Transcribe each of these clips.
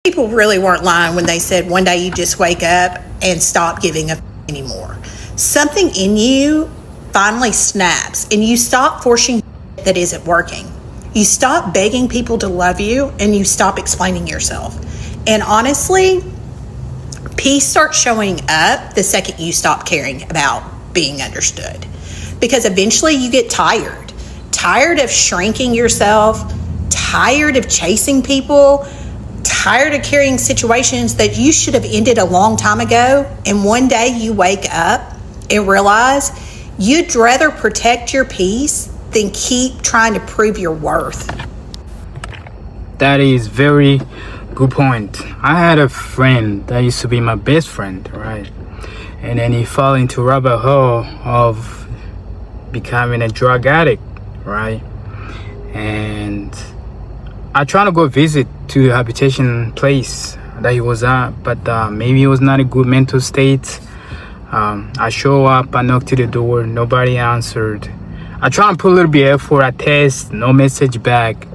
People really weren't lying when they said one day you just wake up and stop giving a anymore. Something in you finally snaps and you stop forcing that isn't working. You stop begging people to love you and you stop explaining yourself. And honestly, peace starts showing up the second you stop caring about being understood. Because eventually you get tired of shrinking yourself, tired of chasing people, tired of carrying situations that you should have ended a long time ago. And one day you wake up and realize you'd rather protect your peace than keep trying to prove your worth. That is very good point. I had a friend that used to be my best friend, right? And then he fell into rabbit hole of becoming a drug addict, right? And I tried to go visit to the habitation place that he was at, but maybe it was not a good mental state. I show up, I knock to the door, nobody answered. I try and put a little bit of effort, I test, no message back.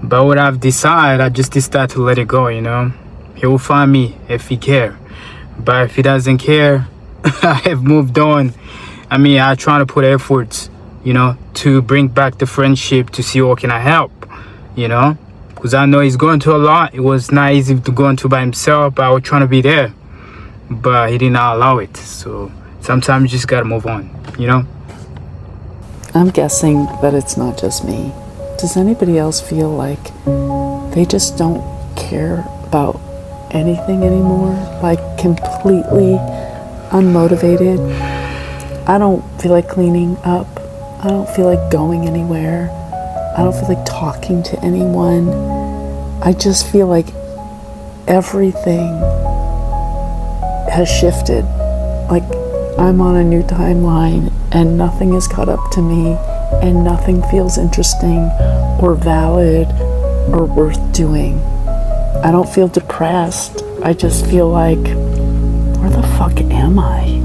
But what I've decided, I just decided to let it go, you know. He will find me if he care. But if he doesn't care, I have moved on. I mean, I try to put efforts, you know, to bring back the friendship, to see what can I help, you know. Because I know he's going through a lot. It was not easy to go into by himself, but I was trying to be there. But he did not allow it. So sometimes you just got to move on, you know. I'm guessing that it's not just me. Does anybody else feel like they just don't care about anything anymore? Like completely unmotivated? I don't feel like cleaning up. I don't feel like going anywhere. I don't feel like talking to anyone. I just feel like everything has shifted. Like I'm on a new timeline and nothing is caught up to me and nothing feels interesting or valid or worth doing. I don't feel depressed. I just feel like, where the fuck am I?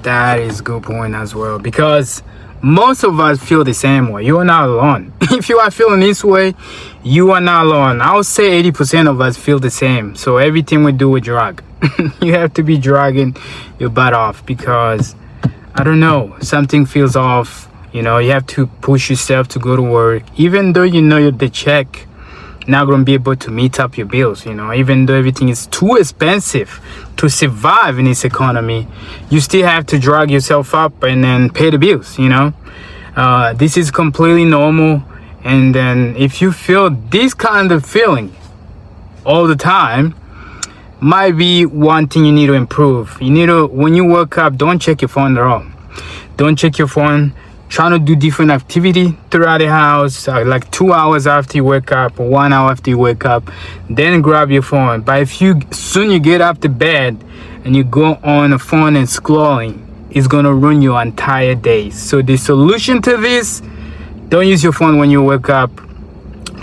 That is a good point as well, because most of us feel the same way. You are not alone. If you are feeling this way, you are not alone. I would say 80% of us feel the same. So everything we do with drug, you have to be dragging your butt off because, I don't know, something feels off. You know, you have to push yourself to go to work, even though you know the check not going to be able to meet up your bills, you know, even though everything is too expensive to survive in this economy, you still have to drag yourself up and then pay the bills, you know. This is completely normal. And then if you feel this kind of feeling all the time, might be one thing you need to improve. You need to, when you wake up, don't check your phone at all. Don't check your phone. Trying to do different activity throughout the house, like 2 hours after you wake up or 1 hour after you wake up, then grab your phone. But if you soon you get up to bed and you go on the phone and scrolling, it's gonna ruin your entire day. So the solution to this, don't use your phone when you wake up.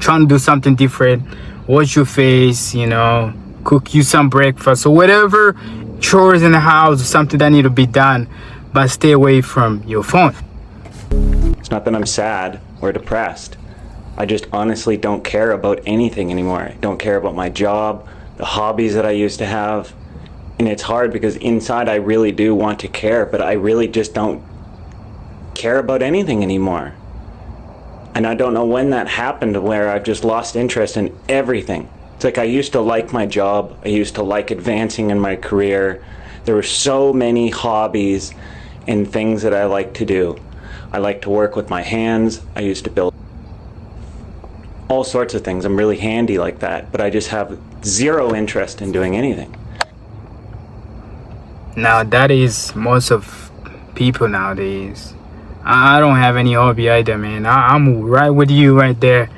Trying to do something different. Wash your face, you know, cook you some breakfast or whatever chores in the house or something that need to be done, but stay away from your phone. It's not that I'm sad or depressed. I just honestly don't care about anything anymore. I don't care about my job, the hobbies that I used to have. And it's hard because inside I really do want to care, but I really just don't care about anything anymore. And I don't know when that happened where I've just lost interest in everything. It's like I used to like my job. I used to like advancing in my career. There were so many hobbies and things that I like to do. I like to work with my hands. I used to build all sorts of things. I'm really handy like that, but I just have zero interest in doing anything. Now that is most of people nowadays. I don't have any hobby either, man. I'm right with you right there,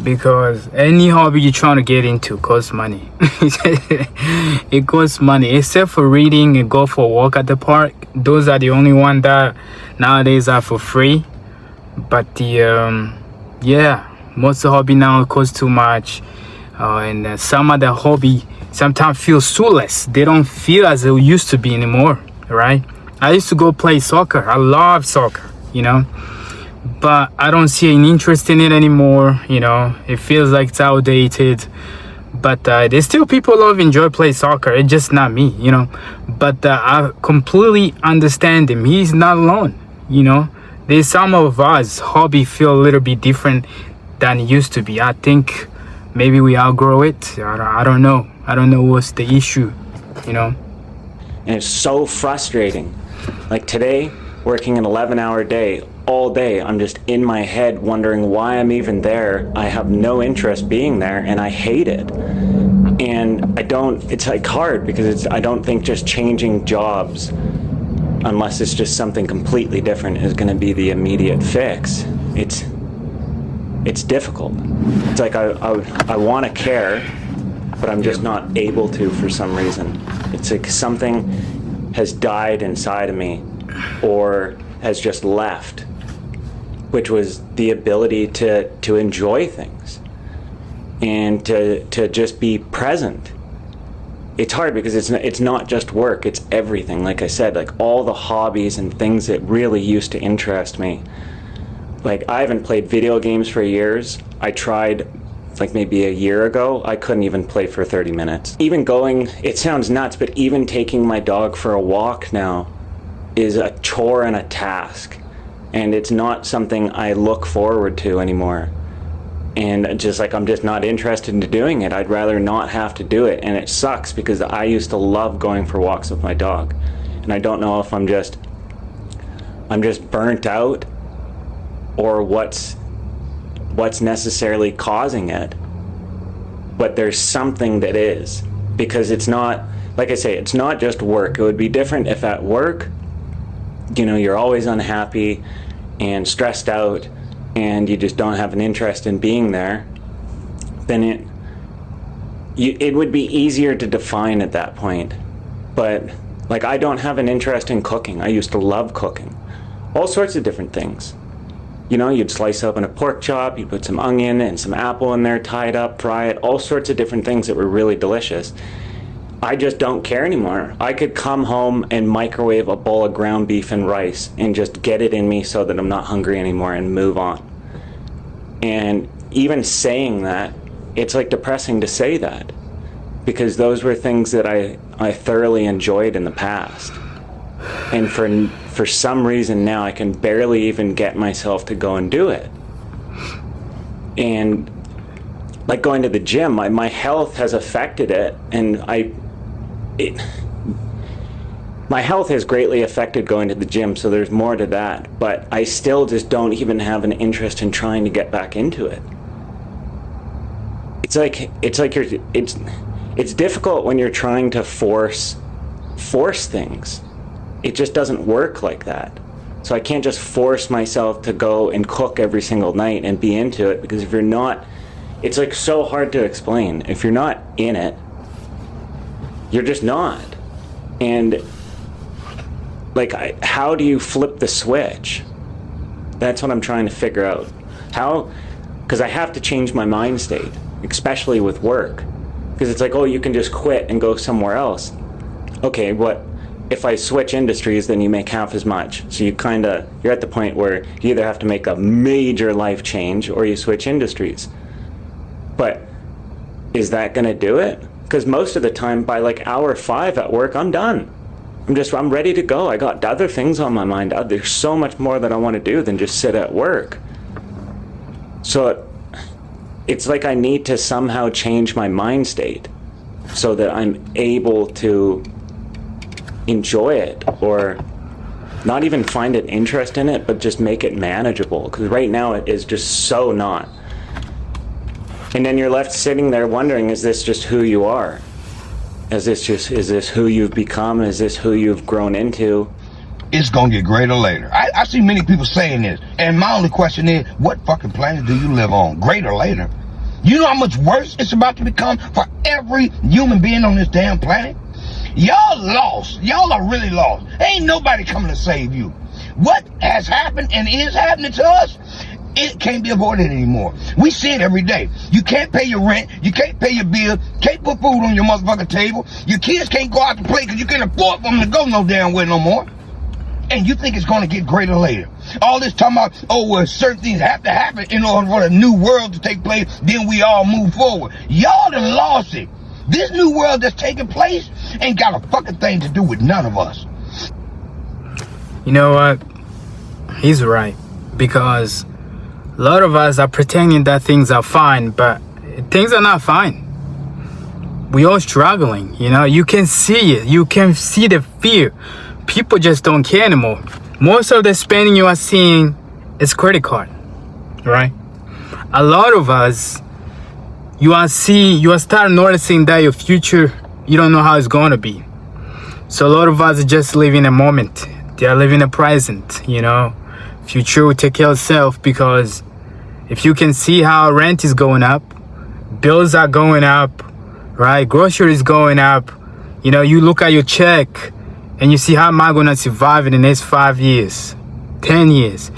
because any hobby you're trying to get into costs money. It costs money, except for reading and go for a walk at the park. Those are the only ones that nowadays are for free. But the most of the hobby now costs too much, and some of the hobby sometimes feel soulless. They don't feel as they used to be anymore, right? I used to go play soccer. I love soccer, you know, but I don't see any interest in it anymore. You know, it feels like it's outdated. But there's still people who enjoy play soccer. It's just not me, you know. But I completely understand him. He's not alone, you know. There's some of us hobby feel a little bit different than it used to be. I think maybe we outgrow it. I don't know. I don't know what's the issue, you know. And it's so frustrating. Like today, working an 11-hour day, all day, I'm just in my head wondering why I'm even there. I have no interest being there, and I hate it. And it's like hard because I don't think just changing jobs, unless it's just something completely different, is going to be the immediate fix. It's difficult. It's like I want to care, but I'm just not able to for some reason. It's like something has died inside of me or has just left, which was the ability to enjoy things and to just be present. It's hard because it's not just work, it's everything. Like I said, like all the hobbies and things that really used to interest me. Like I haven't played video games for years. I tried like maybe a year ago. I couldn't even play for 30 minutes. Even going, it sounds nuts, but even taking my dog for a walk now is a chore and a task. And it's not something I look forward to anymore. And just like I'm just not interested in doing it. I'd rather not have to do it. And it sucks because I used to love going for walks with my dog. And I don't know if I'm just burnt out or what's necessarily causing it. But there's something that is, because it's not, like I say, it's not just work. It would be different if at work, you know, you're always unhappy and stressed out and you just don't have an interest in being there. Then it would be easier to define at that point. But like I don't have an interest in cooking. I used to love cooking. All sorts of different things. You know, you'd slice open a pork chop, you put some onion and some apple in there, tie it up, fry it, all sorts of different things that were really delicious. I just don't care anymore. I could come home and microwave a bowl of ground beef and rice and just get it in me so that I'm not hungry anymore and move on. And even saying that, it's like depressing to say that because those were things that I thoroughly enjoyed in the past. And for some reason now I can barely even get myself to go and do it. And like going to the gym, my health has affected it, and my health has greatly affected going to the gym, so there's more to that, but I still just don't even have an interest in trying to get back into it. It's difficult when you're trying to force things. It just doesn't work like that. So I can't just force myself to go and cook every single night and be into it, because if you're not, it's like so hard to explain. If you're not in it, you're just not. And like, how do you flip the switch? That's what I'm trying to figure out. How? Because I have to change my mind state, especially with work. Because it's like, oh, you can just quit and go somewhere else. Okay, what if I switch industries? Then you make half as much. So you're at the point where you either have to make a major life change or you switch industries. But is that going to do it? Because most of the time, by like hour 5 at work, I'm done. I'm ready to go. I got other things on my mind. There's so much more that I want to do than just sit at work. So it's like I need to somehow change my mind state so that I'm able to enjoy it, or not even find an interest in it, but just make it manageable. Because right now it is just so not. And then you're left sitting there wondering, is this just who you are? Is this who you've become? Is this who you've grown into? It's gonna get greater later. I see many people saying this, and my only question is, what fucking planet do you live on? Greater later? You know how much worse it's about to become for every human being on this damn planet? Y'all lost. Y'all are really lost. Ain't nobody coming to save you. What has happened and is happening to us, it can't be avoided anymore. We see it every day. You can't pay your rent. You can't pay your bill. Can't put food on your motherfucking table. Your kids can't go out to play because you can't afford for them to go no damn way no more. And you think it's going to get greater later. All this talking about, oh, well, certain things have to happen in order for the new world to take place, then we all move forward. Y'all done lost it. This new world that's taking place ain't got a fucking thing to do with none of us. You know what? He's right. Because a lot of us are pretending that things are fine, but things are not fine. We all struggling, you know. You can see it. You can see the fear. People just don't care anymore. Most of the spending you are seeing is credit card, right? A lot of us, you are start noticing that your future, you don't know how it's going to be. So a lot of us are just living a moment. They are living a present, you know. Future will take care of itself, because if you can see how rent is going up, bills are going up, right? Groceries going up. You know, you look at your check and you see, how am I going to survive in the next 5 years, 10 years?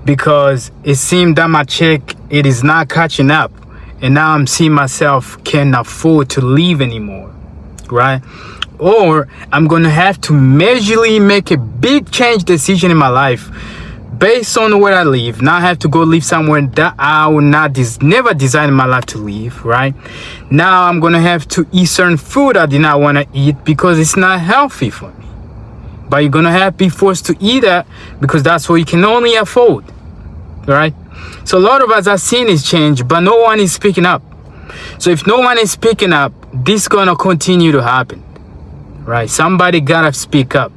Because it seemed that my check, it is not catching up. And now I'm seeing myself can't afford to live anymore, right? Or I'm going to have to majorly make a big change decision in my life based on where I live. Now I have to go live somewhere that I will not never design in my life to live, right? Now I'm going to have to eat certain food I did not want to eat because it's not healthy for me. But you're going to be forced to eat that because that's what you can only afford, right? So a lot of us are seeing this change, but no one is speaking up. So if no one is speaking up, this is going to continue to happen, right? Somebody got to speak up.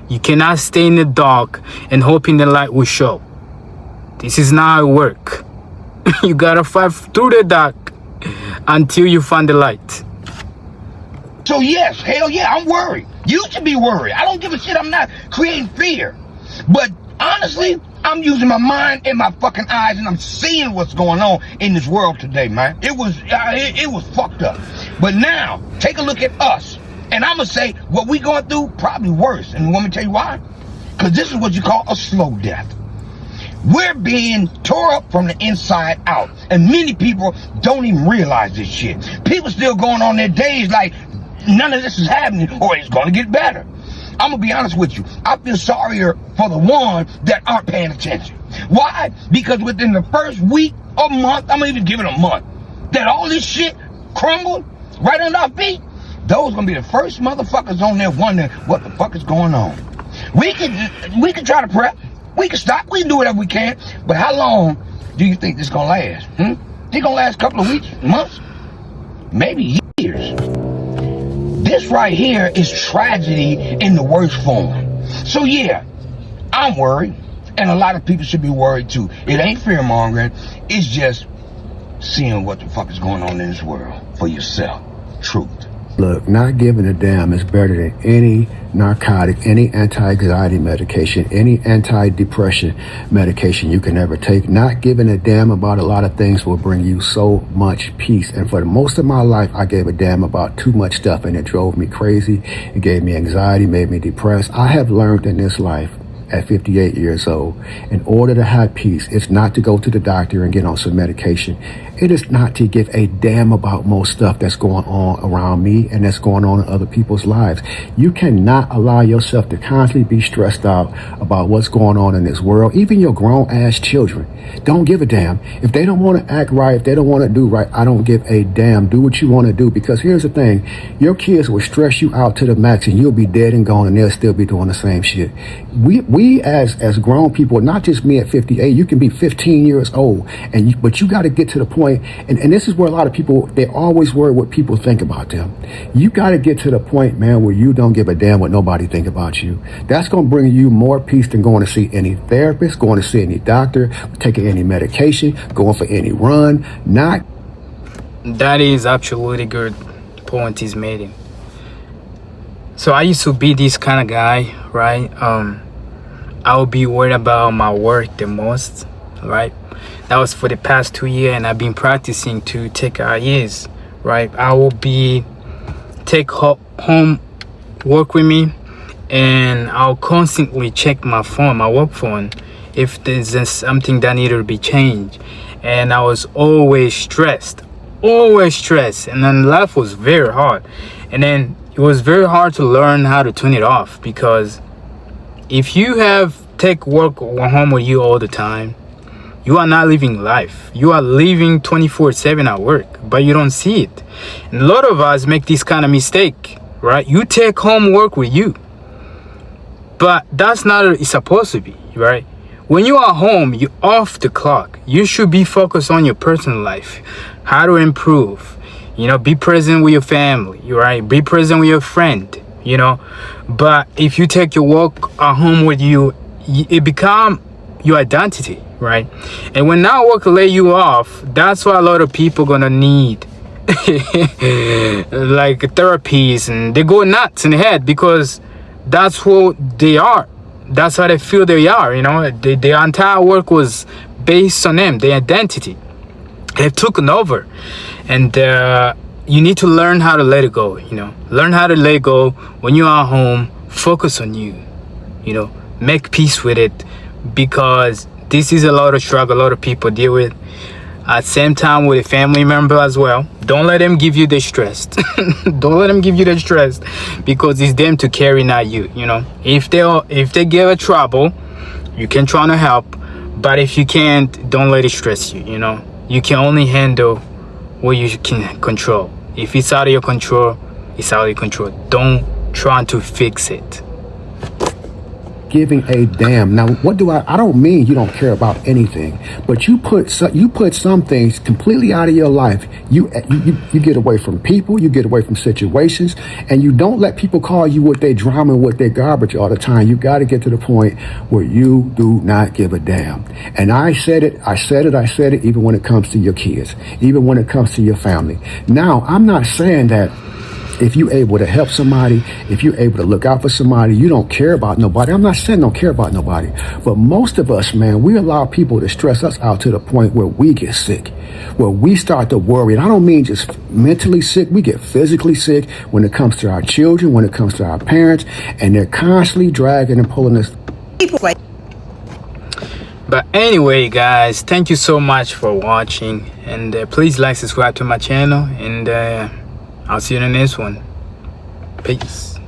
You cannot stay in the dark and hoping the light will show. This is not how it works. You got to fight through the dark until you find the light. So yes, hell yeah, I'm worried. You should be worried. I don't give a shit. I'm not creating fear. But honestly, I'm using my mind and my fucking eyes, and I'm seeing what's going on in this world today, man. It was fucked up. But now, take a look at us. And I'm going to say, what we going through, probably worse. And let me tell you why. Because this is what you call a slow death. We're being tore up from the inside out. And many people don't even realize this shit. People still going on their days like none of this is happening or it's going to get better. I'm going to be honest with you. I feel sorrier for the ones that aren't paying attention. Why? Because within the first week or month, I'm going to even give it a month, that all this shit crumbled right under our feet. Those gonna be the first motherfuckers on there wondering what the fuck is going on. We can try to prep. We can stop. We can do whatever we can. But how long do you think this gonna last? It gonna last a couple of weeks, months, maybe years. This right here is tragedy in the worst form. So yeah, I'm worried, and a lot of people should be worried too. It ain't fear mongering. It's just seeing what the fuck is going on in this world for yourself. Truth. Look, not giving a damn is better than any narcotic, any anti-anxiety medication, any anti-depression medication you can ever take. Not giving a damn about a lot of things will bring you so much peace. And for most of my life, I gave a damn about too much stuff, and it drove me crazy. It gave me anxiety, made me depressed. I have learned in this life at 58 years old, in order to have peace, it's not to go to the doctor and get on some medication. It is not to give a damn about most stuff that's going on around me and that's going on in other people's lives. You cannot allow yourself to constantly be stressed out about what's going on in this world. Even your grown ass children don't give a damn. If they don't want to act right, if they don't want to do right, I don't give a damn. Do what you want to do, because here's the thing. Your kids will stress you out to the max and you'll be dead and gone and they'll still be doing the same shit. We as grown people, not just me at 58, you can be 15 years old, but you got to get to the point, and this is where a lot of people, they always worry what people think about them. You got to get to the point, man, where you don't give a damn what nobody think about you. That's going to bring you more peace than going to see any therapist, going to see any doctor, taking any medication, going for any run. That is absolutely good point he's making. So I used to be this kind of guy, right? I would be worried about my work the most, right? That was for the past 2 years, and I've been practicing to take years, right? I will take home work with me, and I'll constantly check my phone, my work phone, if there's something that needed to be changed. And I was always stressed, and then life was very hard. And then it was very hard to learn how to turn it off, because If you have take work home with you all the time, you are not living life. You are living 24/7 at work, but you don't see it. And a lot of us make this kind of mistake, right? You take home work with you, but that's not what it's supposed to be, right? When you are home, you're off the clock. You should be focused on your personal life, how to improve, be present with your family, right? Be present with your friend, But if you take your work at home with you, it become your identity, right? And when that work lay you off, that's why a lot of people gonna need like therapies, and they go nuts in the head because that's who they are. That's how they feel they are, their entire work was based on them, their identity. They've taken over, and you need to learn how to let it go. Learn how to let go when you are home. Focus on you. Make peace with it, because this is a lot of struggle a lot of people deal with. At the same time with a family member as well. Don't let them give you the stress. Don't let them give you the stress, because it's them to carry, not you. If they give a trouble, you can try to help, but if you can't, don't let it stress you. You can only handle what you can control. If it's out of your control, it's out of your control. Don't try to fix it. Giving a damn. Now, what do I don't mean you don't care about anything, but you put some things completely out of your life. You get away from people, you get away from situations, and you don't let people call you with their drama and with their garbage all the time. You got to get to the point where you do not give a damn. And I said it, even when it comes to your kids, even when it comes to your family. Now, I'm not saying that if you're able to help somebody, if you're able to look out for somebody, you don't care about nobody. I'm not saying don't care about nobody. But most of us, man, we allow people to stress us out to the point where we get sick, where we start to worry. And I don't mean just mentally sick. We get physically sick when it comes to our children, when it comes to our parents, and they're constantly dragging and pulling us. But anyway, guys, thank you so much for watching. And please like, subscribe to my channel. And I'll see you in the next one. Peace.